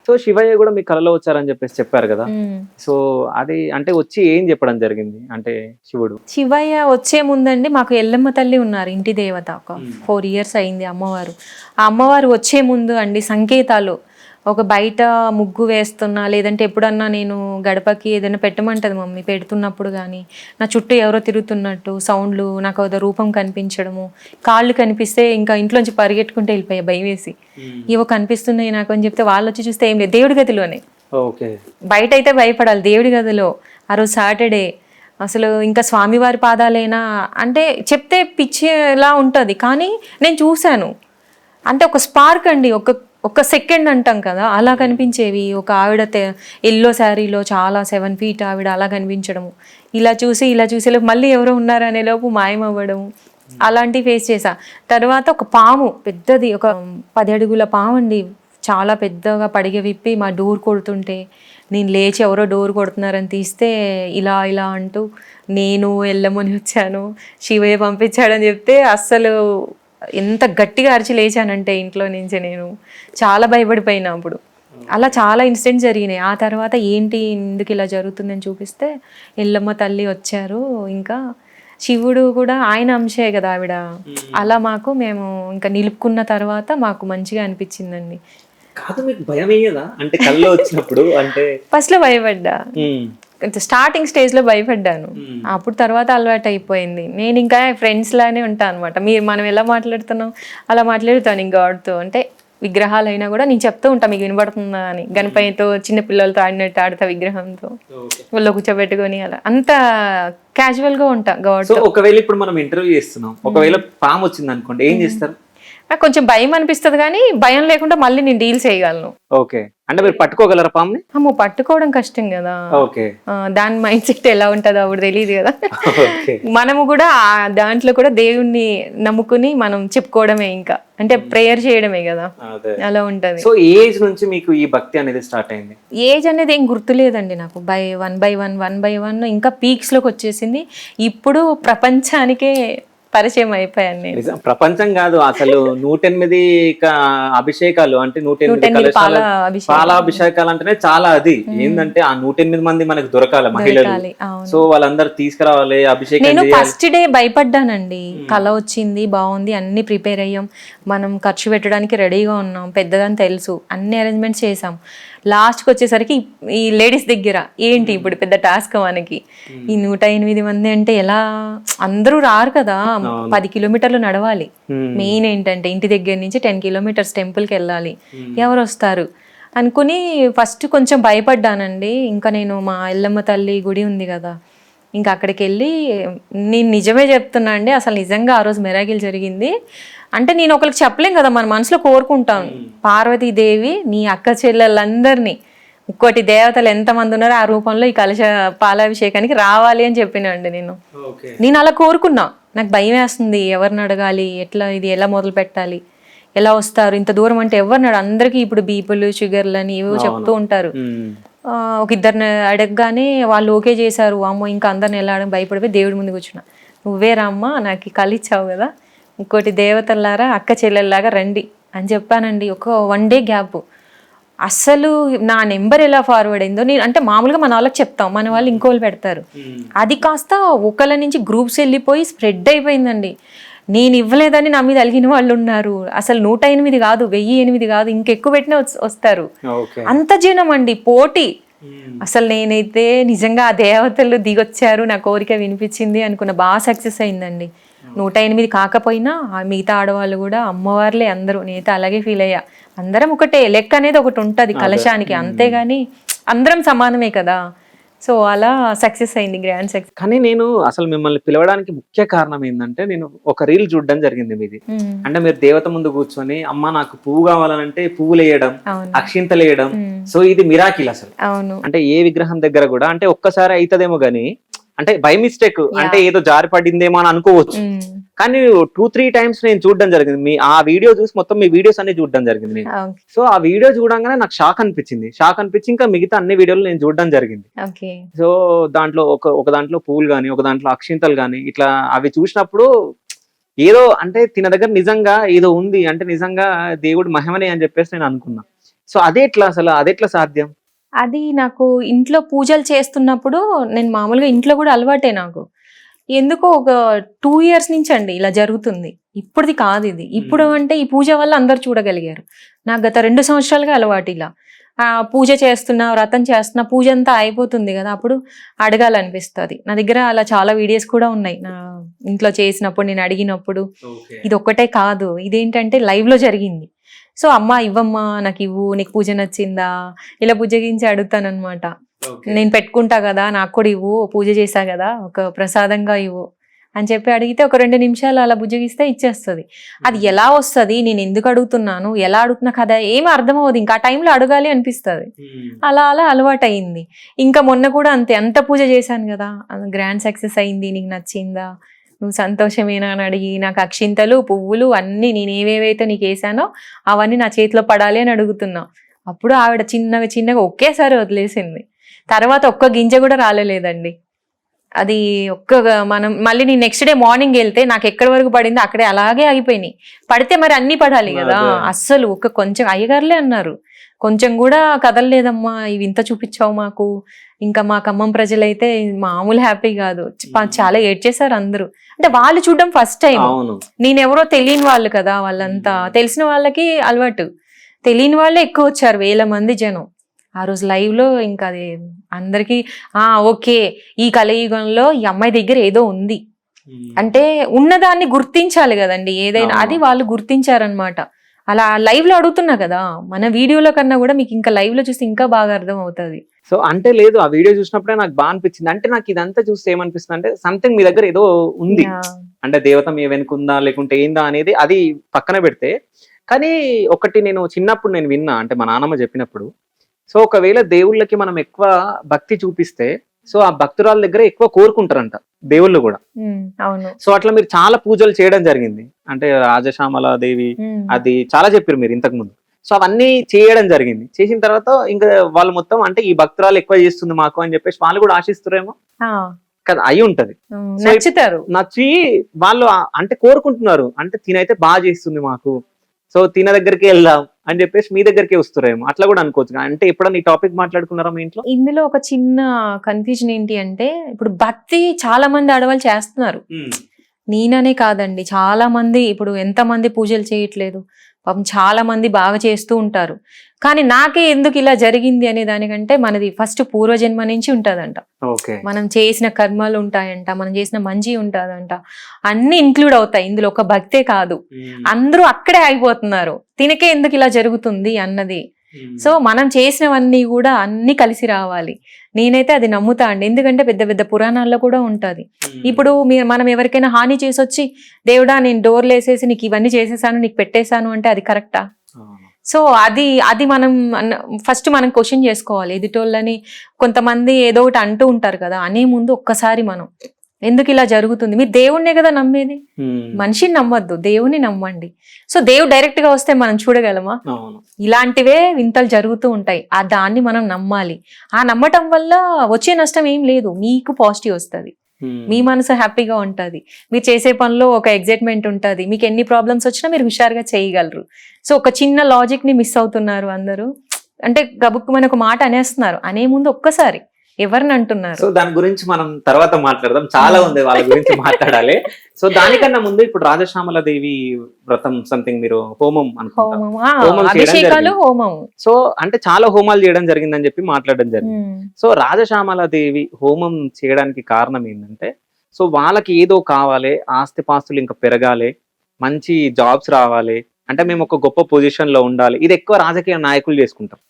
So Shivayya కూడా మీ కలలో వచ్చారని చెప్పారు కదా. ఉమ్. సో అది అంటే వచ్చి ఏం చెప్పడం జరిగింది అంటే శివుడు? శివయ్య వచ్చే ముందండి మాకు ఎల్లమ్మ తల్లి ఉన్నారు, ఇంటి దేవత. ఒక 4 years అయింది అమ్మవారు. ఆ అమ్మవారు వచ్చే ముందు అండి సంకేతాలు, ఒక బయట ముగ్గు వేస్తున్నా, లేదంటే ఎప్పుడన్నా నేను గడపకి ఏదైనా పెట్టమంటది మమ్మీ, పెడుతున్నప్పుడు కానీ నా చుట్టూ ఎవరో తిరుగుతున్నట్టు సౌండ్లు, నాకు ఏదో రూపం కనిపించడము, కాళ్ళు కనిపిస్తే ఇంకా ఇంట్లోంచి పరిగెట్టుకుంటే వెళ్ళిపోయా భయం వేసి. ఇవో కనిపిస్తున్నాయి నాకు అని చెప్తే వాళ్ళు వచ్చి చూస్తే ఏం లేదు, దేవుడి గదిలోనే. ఓకే. బయట అయితే భయపడాలి, దేవుడి గదిలో. ఆ రోజు సాటర్డే అసలు ఇంకా స్వామివారి పాదాలేనా అంటే చెప్తే పిచ్చేలా ఉంటుంది, కానీ నేను చూశాను. అంటే ఒక స్పార్క్ అండి, ఒక సెకండ్ అంటాం కదా, అలా కనిపించేవి. ఒక ఆవిడ ఎల్లో శారీలో చాలా 7 feet ఆవిడ అలా కనిపించడము, ఇలా చూసి మళ్ళీ ఎవరో ఉన్నారు అనే లోపు మాయమవ్వడము, అలాంటివి ఫేస్ చేసా. తర్వాత ఒక పాము పెద్దది, ఒక 10 అడుగుల పాము అండి, చాలా పెద్దగా పడిగ విప్పి మా డోర్ కొడుతుంటే నేను లేచి ఎవరో డోర్ కొడుతున్నారని తీస్తే ఇలా ఇలా అంటూ నేను ఎల్లమ్మని వచ్చాను, శివయ్య పంపించాడని చెప్తే అస్సలు ఎంత గట్టిగా అరిచి లేచానంటే ఇంట్లో నుంచి నేను చాలా భయపడిపోయినా అప్పుడు. అలా చాలా ఇన్సిడెంట్స్ జరిగినాయి. ఆ తర్వాత ఏంటి ఎందుకు ఇలా జరుగుతుందని చూపిస్తే ఎల్లమ్మ తల్లి వచ్చారు, ఇంకా శివుడు కూడా ఆయన అంశే కదా ఆవిడ. అలా మేము ఇంకా నిలుపుకున్న తర్వాత మాకు మంచిగా అనిపించిందండి. కాదు, మీకు భయం అయ్యేదా అంటే కల్లో వచ్చినప్పుడు? అంటే ఫస్ట్ లో భయపడ్డా, స్టార్టింగ్ స్టేజ్ లో భయపడ్డాను, అప్పుడు తర్వాత అలవాటు అయిపోయింది. నేను ఇంకా ఫ్రెండ్స్ లానే ఉంటాను అనమాట. మనం ఎలా మాట్లాడుతున్నాం అలా మాట్లాడుతాను ఇంకా గాడ్తో. అంటే విగ్రహాలైనా కూడా నేను చెప్తూ ఉంటా, మీకు వినబడుతుందా అని. గణపతితో చిన్న పిల్లలతో ఆడినట్టు ఆడతా, విగ్రహంతో వాళ్ళు కూర్చోబెట్టుకొని అలా అంత క్యాజువల్ గా ఉంటా గాడ్. ఒకవేళ ఇప్పుడు మనం ఇంటర్వ్యూ చేస్తున్నాం, ఒకవేళ పాము వచ్చింది అనుకోండి, ఏం చేస్తారు? నాకు కొంచెం భయం అనిపిస్తుంది, కానీ భయం లేకుండా మళ్ళీ నేను డీల్ చేయగలను. ఓకే. అంటే మీరు పట్టుకోగలరా పాముని? అమ్మో, పట్టుకోవడం కష్టం కదా. ఓకే. దాని మైండ్ సెట్ ఎలా ఉంటుందో అప్పుడు తెలియదు కదా. మనము కూడా దాంట్లో కూడా దేవుణ్ణి నమ్ముకుని మనం చెప్పుకోవడమే, ఇంకా అంటే ప్రేయర్ చేయడమే కదా, అలా ఉంటది. సో ఏజ్ నుంచి మీకు ఈ భక్తి అనేది స్టార్ట్ అయింది? ఏజ్ అనేది ఏం గుర్తులేదండి నాకు. వన్ బై వన్ ఇంకా పీక్స్ లోకి వచ్చేసింది. ఇప్పుడు ప్రపంచానికే పరిచయం అయిపోయాను నేను. ప్రపంచం కాదు అసలు 108 అభిషేకాలు అంటే 108 పాలాభిషేకాలు అంటేనే చాలా. అది ఏంటంటే ఆ 108 మంది మనకు దొరకాలి మహిళలు. సో వాళ్ళందరూ తీసుకురావాలి అభిషేకం. నేను ఫస్ట్ డే భయపడ్డానండి, కళ వచ్చింది, బాగుంది, అన్ని ప్రిపేర్ అయ్యాం, మనం ఖర్చు పెట్టడానికి రెడీగా ఉన్నాం, పెద్దదని తెలుసు, అన్ని అరేంజ్మెంట్స్ చేసాం. లాస్ట్కి వచ్చేసరికి ఈ లేడీస్ దగ్గర ఏంటి ఇప్పుడు పెద్ద టాస్క్ మనకి, ఈ 108 మంది అంటే ఎలా, అందరూ రారు కదా, 10 kilometers నడవాలి. మెయిన్ ఏంటంటే ఇంటి దగ్గర నుంచి 10 kilometers టెంపుల్కి వెళ్ళాలి, ఎవరు వస్తారు అనుకుని ఫస్ట్ కొంచెం భయపడ్డానండి. ఇంకా నేను మా ఎల్లమ్మ తల్లి గుడి ఉంది కదా, ఇంకా అక్కడికి వెళ్ళి నేను నిజమే చెప్తున్నా అండి, అసలు నిజంగా ఆ రోజు మిరాకిల్ జరిగింది. అంటే నేను ఒకరికి చెప్పలేం కదా, మన మనసులో కోరుకుంటాను, పార్వతీదేవి నీ అక్క చెల్లెళ్ళందరినీ, ఇంకోటి దేవతలు ఎంతమంది ఉన్నారో ఆ రూపంలో ఈ పాలాభిషేకానికి రావాలి అని చెప్పినండి నేను అలా కోరుకున్నా. నాకు భయం వేస్తుంది, ఎవరిని అడగాలి, ఎట్లా ఇది ఎలా మొదలు పెట్టాలి, ఎలా వస్తారు ఇంత దూరం అంటే ఎవరిని అందరికీ ఇప్పుడు బీపీలు షుగర్లు అని ఏవో చెప్తూ ఉంటారు. ఒక ఇద్దరిని అడగగానే వాళ్ళు ఓకే చేశారు. అమ్మో ఇంకా అందరిని ఎలా అడగ భయపడిపోయి దేవుడి ముందు కూర్చున్నా, నువ్వే రామ్మా, నాకు కళ ఇచ్చావు కదా, ఇంకోటి దేవతల్లారా అక్క చెల్లెల్లాగా రండి అని చెప్పానండి. ఒక 1 day గ్యాప్. అసలు నా నెంబర్ ఎలా ఫార్వర్డ్ అయిందో, నేను అంటే మామూలుగా మన వాళ్ళకి చెప్తాం, మన వాళ్ళు ఇంకోళ్ళు పెడతారు, అది కాస్త ఒకళ్ళ నుంచి గ్రూప్స్ వెళ్ళిపోయి స్ప్రెడ్ అయిపోయిందండి. నేను ఇవ్వలేదని నా మీద అలిగిన వాళ్ళు ఉన్నారు. అసలు 108 కాదు, 1008 కాదు, ఇంకెక్కువ పెట్టినా వస్తారు. అంత జనం అండి, పోటీ. అసలు నేనైతే నిజంగా ఆ దేవతలు దిగొచ్చారు, నా కోరిక వినిపించింది అనుకున్న, బాగా సక్సెస్ అయిందండి. 108 కాకపోయినా మిగతా ఆడవాళ్ళు కూడా అమ్మవార్లే అందరూ. నేనైతే అలాగే ఫీల్ అయ్యా, అందరం ఒకటే, లెక్క అనేది ఒకటి ఉంటుంది కలశానికి, అంతేగాని అందరం సమానమే కదా. సో అలా సక్సెస్ అయింది, గ్రాండ్ సక్సెస్. కానీ నేను అసలు మిమ్మల్ని పిలవడానికి ముఖ్య కారణం ఏంటంటే, నేను ఒక రీల్ చూడడం జరిగింది మీది. అంటే మీరు దేవత ముందు కూర్చొని, అమ్మ నాకు పువ్వు కావాలంటే పువ్వులు వేయడం, అక్షింతలు వేయడం. సో ఇది మిరాకిల్ అసలు. అంటే ఏ విగ్రహం దగ్గర కూడా అంటే ఒక్కసారి అవుతుందేమో గానీ, అంటే బై మిస్టేక్ అంటే ఏదో జారి పడిందేమో అని అనుకోవచ్చు, కానీ 2-3 times నేను చూడడం జరిగింది. మీ ఆ వీడియో చూసి మొత్తం మీ వీడియోస్ అన్ని చూడడం జరిగింది. సో ఆ వీడియో చూడంగానే నాకు షాక్ అనిపించి ఇంకా మిగతా అన్ని వీడియోలు నేను చూడడం జరిగింది. సో దాంట్లో ఒక దాంట్లో పూలు గానీ, ఒక దాంట్లో అక్షింతలు గానీ, ఇట్లా అవి చూసినప్పుడు ఏదో అంటే తిన దగ్గర నిజంగా ఏదో ఉంది, అంటే నిజంగా దేవుడు మహిమనే అని చెప్పేసి నేను అనుకున్నా. సో అదెట్లా సాధ్యం? అది నాకు ఇంట్లో పూజలు చేస్తున్నప్పుడు నేను మామూలుగా ఇంట్లో కూడా అలవాటే నాకు. ఎందుకో ఒక 2 years నుంచి అండి ఇలా జరుగుతుంది. ఇప్పుడుది కాదు ఇది. ఇప్పుడు అంటే ఈ పూజ వల్ల అందరు చూడగలిగారు. నాకు గత 2 సంవత్సరాలుగా అలవాటు ఇలా. పూజ చేస్తున్నా, వ్రతం చేస్తున్నా, పూజ అంతా అయిపోతుంది కదా, అప్పుడు అడగాలనిపిస్తుంది. నా దగ్గర అలా చాలా వీడియోస్ కూడా ఉన్నాయి. నా ఇంట్లో చేసినప్పుడు, నేను అడిగినప్పుడు. ఇది ఒక్కటే కాదు, ఇదేంటంటే లైవ్ లో జరిగింది. సో అమ్మ ఇవ్వమ్మా, నాకు ఇవ్వు, నీకు పూజ నచ్చిందా, ఇలా బుజ్జగించి అడుగుతానమాట. నేను పెట్టుకుంటా కదా, నాకు కూడా ఇవ్వు, పూజ చేశా కదా, ఒక ప్రసాదంగా ఇవ్వు అని చెప్పి అడిగితే ఒక 2 నిమిషాలు అలా బుజ్జగిస్తే ఇచ్చేస్తుంది. అది ఎలా వస్తుంది, నేను ఎందుకు అడుగుతున్నాను, ఎలా అడుగుతున్నా కదా ఏమీ అర్థం అవ్వదు. ఇంకా ఆ టైంలో అడగాలి అనిపిస్తుంది. అలా అలా అలవాటు అయింది. ఇంకా మొన్న కూడా అంతే, అంత పూజ చేశాను కదా, గ్రాండ్ సక్సెస్ అయింది, నీకు నచ్చిందా, నువ్వు సంతోషమేనా అని అడిగి, నాకు అక్షింతలు, పువ్వులు అన్నీ నేను ఏవేవైతే నీకు వేసానో అవన్నీ నా చేతిలో పడాలి అని అడుగుతున్నా. అప్పుడు ఆవిడ చిన్నగా ఒకేసారి వదిలేసింది. తర్వాత ఒక్క గింజ కూడా రాలేదండి. అది మనం మళ్ళీ నేను నెక్స్ట్ డే మార్నింగ్ వెళ్తే నాకు ఎక్కడి వరకు పడిందో అక్కడే అలాగే ఆగిపోయినాయి. పడితే మరి అన్ని పడాలి కదా, అస్సలు కొంచెం అయ్యగారులే అన్నారు, కొంచెం కూడా కదలలేదమ్మా, ఇవి ఇంత చూపించావు మాకు. ఇంకా మా ఖమ్మం ప్రజలైతే మామూలు హ్యాపీ కాదు, చాలా ఏడ్చేశారు అందరూ. అంటే వాళ్ళు చూడడం ఫస్ట్ టైం, నేనెవరో తెలియని వాళ్ళు కదా, వాళ్ళంతా తెలిసిన వాళ్ళకి అలవాటు, తెలియని వాళ్ళే ఎక్కువ వచ్చారు, 1000 మంది జనం ఆ రోజు లైవ్ లో. ఇంకా అది అందరికి ఓకే, ఈ కలియుగంలో ఈ అమ్మాయి దగ్గర ఏదో ఉంది అంటే ఉన్నదాన్ని గుర్తించాలి కదండి ఏదైనా, అది వాళ్ళు గుర్తించారనమాట. అలా లైవ్ లో అడుగుతున్నా కదా, మన వీడియోలో కన్నా కూడా మీకు ఇంకా లైవ్ లో చూస్తే ఇంకా బాగా అర్థం అవుతుంది. సో అంటే లేదు, ఆ వీడియో చూసినప్పుడే నాకు బాగా అనిపించింది. అంటే నాకు ఇదంతా చూస్తే ఏమనిపిస్తుంది అంటే, సంథింగ్ మీ దగ్గర ఏదో ఉంది, అంటే దేవత మీ వెనుకుందా లేకుంటే ఏందా అనేది అది పక్కన పెడితే. కానీ ఒకటి నేను చిన్నప్పుడు నేను విన్నా, అంటే మా నాన్నమ్మ చెప్పినప్పుడు, సో ఒకవేళ దేవుళ్ళకి మనం ఎక్కువ భక్తి చూపిస్తే, సో ఆ భక్తురాల దగ్గర ఎక్కువ కోరుకుంటారంట దేవుళ్ళు కూడా. సో అట్లా మీరు చాలా పూజలు చేయడం జరిగింది, అంటే రాజశ్యామల దేవి అది చాలా చెప్పారు మీరు ఇంతకు ముందు. సో అవన్నీ చేయడం జరిగింది. చేసిన తర్వాత ఇంకా వాళ్ళు మొత్తం అంటే ఈ భక్తురాలు ఎక్కువ చేస్తుంది మాకు అని చెప్పేసి వాళ్ళు కూడా ఆశిస్తారేమో కదా, అయి ఉంటది. నచ్చి వాళ్ళు అంటే కోరుకుంటున్నారు, అంటే తినైతే బాగా చేస్తుంది మాకు, సో తిన దగ్గరికి వెళ్దాం అని చెప్పేసి మీ దగ్గరికి వస్తారేమో, అట్లా కూడా అనుకోవచ్చు. అంటే ఎప్పుడన్నా ఈ టాపిక్ మాట్లాడుకున్నారా మీ ఇంట్లో? ఇందులో ఒక చిన్న కన్ఫ్యూజన్ ఏంటి అంటే, ఇప్పుడు భక్తి చాలా మంది ఆడవాళ్ళు చేస్తున్నారు, నేననే కాదండి, చాలా మంది ఇప్పుడు ఎంతమంది పూజలు చేయట్లేదు, పాపం చాలా మంది బాగా చేస్తూ ఉంటారు. కానీ నాకే ఎందుకు ఇలా జరిగింది అనే దానికంటే, మనది ఫస్ట్ పూర్వజన్మ నుంచి ఉంటదంట, మనం చేసిన కర్మలు ఉంటాయంట, మనం చేసిన మంచి ఉంటదంట, అన్ని ఇంక్లూడ్ అవుతాయి ఇందులో, ఒక భక్తే కాదు. అందరూ అక్కడే ఆగిపోతున్నారు, తినకే ఎందుకు ఇలా జరుగుతుంది అన్నది. సో మనం చేసినవన్నీ కూడా అన్ని కలిసి రావాలి, నేనైతే అది నమ్ముతా అండి. ఎందుకంటే పెద్ద పెద్ద పురాణాల్లో కూడా ఉంటది. ఇప్పుడు మనం ఎవరికైనా హాని చేసి వచ్చి, దేవుడా నేను డోర్లు వేసేసి నీకు ఇవన్నీ చేసేసాను, నీకు పెట్టేశాను అంటే అది కరెక్టా? సో అది మనం ఫస్ట్ మనం క్వశ్చన్ చేసుకోవాలి ఎదుటోళ్ళని. కొంతమంది ఏదో ఒకటి అంటూ ఉంటారు కదా, అనే ముందు ఒక్కసారి మనం ఎందుకు ఇలా జరుగుతుంది, మీరు దేవుణ్ణే కదా నమ్మేది, మనిషిని నమ్మద్దు, దేవుని నమ్మండి. సో దేవుడు డైరెక్ట్ గా వస్తే మనం చూడగలమా? ఇలాంటివే వింతలు జరుగుతూ ఉంటాయి, దాన్ని మనం నమ్మాలి. ఆ నమ్మటం వల్ల వచ్చే నష్టం ఏం లేదు, మీకు పాజిటివ్ వస్తుంది, మీ మనసు హ్యాపీగా ఉంటది, మీరు చేసే పనిలో ఒక ఎగ్జైట్మెంట్ ఉంటది, మీకు ఎన్ని ప్రాబ్లమ్స్ వచ్చినా మీరు హుషారుగా చేయగలరు. సో ఒక చిన్న లాజిక్ ని మిస్ అవుతున్నారు అందరూ, అంటే గబుక్కుమని ఒక మాట అనేస్తున్నారు, అనే ముందు ఒక్కసారి ఎవరిని అంటున్నారు. సో దాని గురించి మనం తర్వాత మాట్లాడదాం, చాలా ఉంది వాళ్ళ గురించి మాట్లాడాలి. సో దానికన్నా ముందు ఇప్పుడు రాజశ్యామల దేవి వ్రతం సంథింగ్ మీరు హోమం అభిషేకాలు హోమం, సో అంటే చాలా హోమాలు చేయడం జరిగిందని చెప్పి మాట్లాడడం జరిగింది. సో రాజశ్యామల దేవి హోమం చేయడానికి కారణం ఏంటంటే, సో వాళ్ళకి ఏదో కావాలి, ఆస్తిపాస్తులు ఇంకా పెరగాలి, మంచి జాబ్స్ రావాలి, అంటే మేము ఒక గొప్ప పొజిషన్ లో ఉండాలి, ఇది ఎక్కువ రాజకీయ నాయకులు చేసుకుంటారు,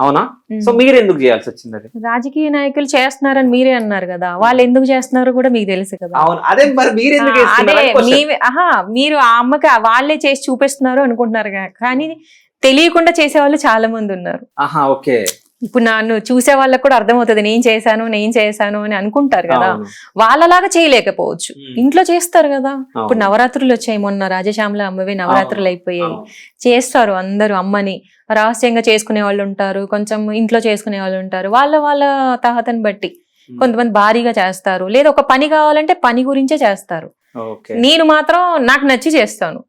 అవునా? సో మీరు ఎందుకు చేయాల్సి వచ్చింది అది? రాజకీయ నాయకులు చేస్తున్నారని మీరే అన్నారు కదా, వాళ్ళు ఎందుకు చేస్తున్నారో కూడా మీకు తెలుసు కదా. అదే మరి మీరు ఆ అమ్మకి వాళ్ళే చేసి చూపిస్తున్నారు అనుకుంటున్నారు, కానీ తెలియకుండా చేసే వాళ్ళు చాలా మంది ఉన్నారు. ఓకే, ఇప్పుడు నన్ను చూసే వాళ్ళకి కూడా అర్థమవుతుంది, నేను చేశాను అని అనుకుంటారు కదా, వాళ్ళలాగా చేయలేకపోవచ్చు, ఇంట్లో చేస్తారు కదా. ఇప్పుడు నవరాత్రులు వచ్చాయి, మొన్న రాజశ్యామల అమ్మవి నవరాత్రులు అయిపోయాయి, చేస్తారు అందరూ అమ్మని, రహస్యంగా చేసుకునే వాళ్ళు ఉంటారు, కొంచెం ఇంట్లో చేసుకునే వాళ్ళు ఉంటారు, వాళ్ళ తహతని బట్టి కొంతమంది భారీగా చేస్తారు, లేదా ఒక పని కావాలంటే పని గురించే చేస్తారు. నేను మాత్రం నాకు నచ్చి చేస్తాను,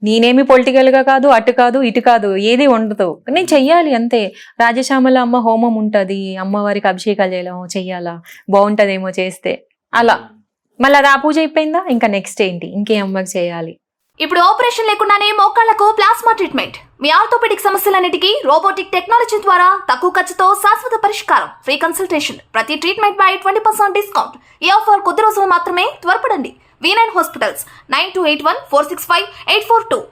నేనేమి పొలిటికల్ గా కాదు, అటు కాదు, ఇటు కాదు, ఏది ఉండదు. నేను చెయ్యాలి అంతే. రాజశ్యామల అమ్మ హోమం ఉంటది, అమ్మవారికి అభిషేకాలు చెయ్యాలా, బాగుంటదేమో చేస్తే అలా. మళ్ళీ అది ఆ పూజ అయిపోయిందా, ఇంకా నెక్స్ట్ ఏంటి, ఇంకే అమ్మకి చేయాలి. ఇప్పుడు ఆపరేషన్ లేకుండానే మోకాళ్లకు ప్లాస్మా ట్రీట్మెంట్. మీ ఆర్థోపెడిక్ సమస్యలన్నిటికీ రోబోటిక్ టెక్నాలజీ ద్వారా తక్కువ ఖర్చుతో శాశ్వత పరిష్కారం. Free consultation. ప్రతి ట్రీట్మెంట్ పై 20% డిస్కౌంట్. ఈ ఆఫర్ కొద్ది రోజులు మాత్రమే. త్వరపడండి. V9 hospitals 9281465842.